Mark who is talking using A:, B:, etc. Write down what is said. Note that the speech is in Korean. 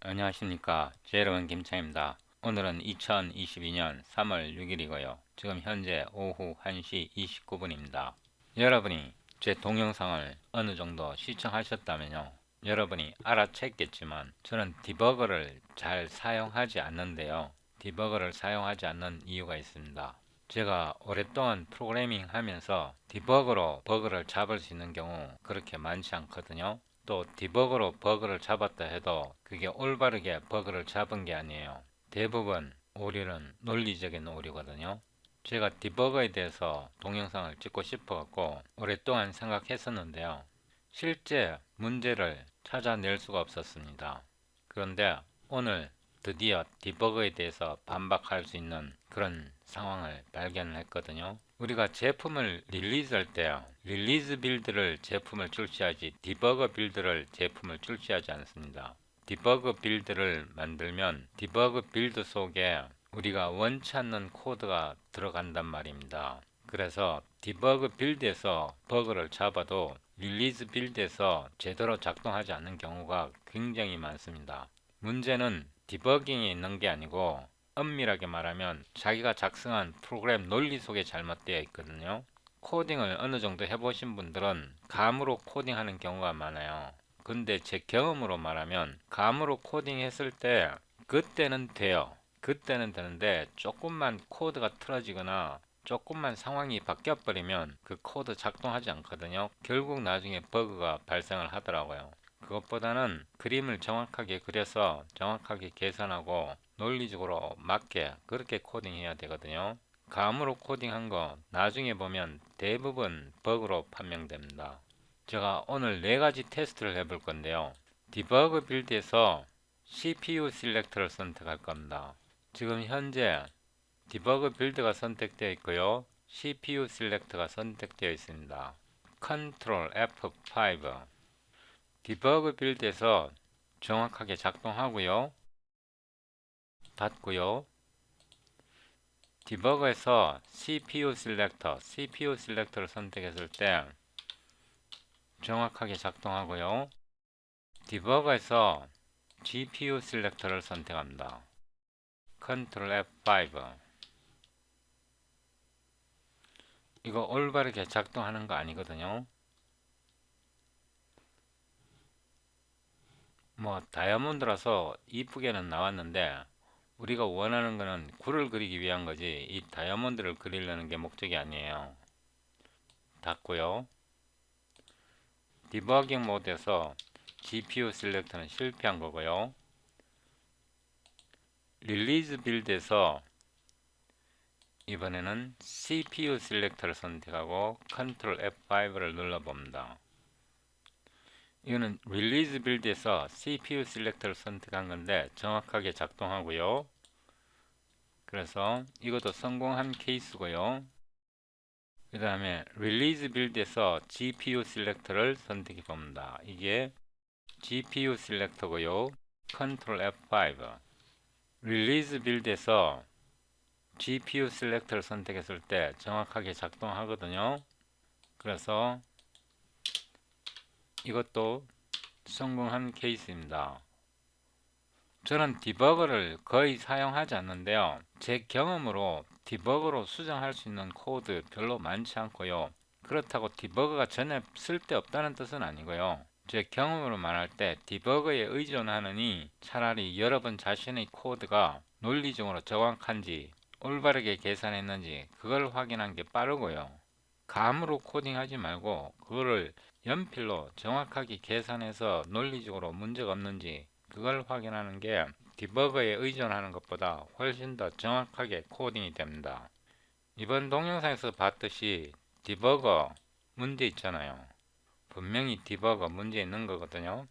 A: 안녕하십니까. 제로원 김창입니다. 오늘은 2022년 3월 6일이고요. 지금 현재 오후 1시 29분입니다. 여러분이 제 동영상을 어느 정도 시청하셨다면요. 여러분이 알아챘겠지만 저는 디버거를 잘 사용하지 않는데요. 디버거를 사용하지 않는 이유가 있습니다. 제가 오랫동안 프로그래밍 하면서 디버거로 버그를 잡을 수 있는 경우 그렇게 많지 않거든요. 또 디버그로 버그를 잡았다 해도 그게 올바르게 버그를 잡은 게 아니에요. 대부분 오류는 논리적인 오류거든요. 제가 디버거에 대해서 동영상을 찍고 싶어 갖고 오랫동안 생각했었는데요. 실제 문제를 찾아낼 수가 없었습니다. 그런데 오늘 드디어 디버거에 대해서 반박할 수 있는 그런 상황을 발견했거든요. 우리가 제품을 릴리즈할 때 릴리즈 빌드를 제품을 출시하지 디버거 빌드를 제품을 출시하지 않습니다. 디버거 빌드를 만들면 디버거 빌드 속에 우리가 원치 않는 코드가 들어간단 말입니다. 그래서 디버거 빌드에서 버그를 잡아도 릴리즈 빌드에서 제대로 작동하지 않는 경우가 굉장히 많습니다. 문제는 디버깅에 있는 게 아니고 엄밀하게 말하면 자기가 작성한 프로그램 논리 속에 잘못되어 있거든요. 코딩을 어느 정도 해보신 분들은 감으로 코딩하는 경우가 많아요. 근데 제 경험으로 말하면 감으로 코딩했을 때 그때는 돼요. 그때는 되는데 조금만 코드가 틀어지거나 조금만 상황이 바뀌어 버리면 그 코드 작동하지 않거든요. 결국 나중에 버그가 발생을 하더라고요. 그것보다는 그림을 정확하게 그려서 정확하게 계산하고 논리적으로 맞게 그렇게 코딩해야 되거든요. 감으로 코딩한 거 나중에 보면 대부분 버그로 판명됩니다. 제가 오늘 4가지 테스트를 해볼 건데요. 디버그 빌드에서 CPU 셀렉터를 선택할 겁니다. 지금 현재 디버그 빌드가 선택되어 있고요. CPU 셀렉터가 선택되어 있습니다. 컨트롤 F5 디버그 빌드에서 정확하게 작동하고요. 닫고요. 디버거에서 CPU 셀렉터를 선택했을 때 정확하게 작동하고요. 디버거에서 GPU 셀렉터를 선택합니다. 컨트롤 F5 이거 올바르게 작동하는 거 아니거든요. 뭐 다이아몬드라서 이쁘게는 나왔는데 우리가 원하는 거는 굴을 그리기 위한 거지 이 다이아몬드를 그리려는 게 목적이 아니에요. 닫고요. 디버깅 모드에서 GPU 셀렉터는 실패한 거고요. 릴리즈 빌드에서 이번에는 CPU 셀렉터를 선택하고 컨트롤 F5를 눌러봅니다. 이거는 릴리즈 빌드에서 CPU 셀렉터를 선택한 건데 정확하게 작동하고요. 그래서 이것도 성공한 케이스고요. 그 다음에 릴리즈 빌드에서 GPU 셀렉터를 선택해 봅니다. 이게 GPU 셀렉터고요. 컨트롤 F5 릴리즈 빌드에서 GPU 셀렉터를 선택했을 때 정확하게 작동하거든요. 그래서 이것도 성공한 케이스입니다. 저는 디버거를 거의 사용하지 않는데요. 제 경험으로 디버거로 수정할 수 있는 코드 별로 많지 않고요. 그렇다고 디버거가 전혀 쓸데없다는 뜻은 아니고요. 제 경험으로 말할 때 디버거에 의존하느니 차라리 여러분 자신의 코드가 논리적으로 정확한지 올바르게 계산했는지 그걸 확인한 게 빠르고요. 감으로 코딩하지 말고 그거를 연필로 정확하게 계산해서 논리적으로 문제가 없는지 그걸 확인하는 게 디버거에 의존하는 것보다 훨씬 더 정확하게 코딩이 됩니다. 이번 동영상에서 봤듯이 디버거 문제 있잖아요. 분명히 디버거 문제 있는 거거든요.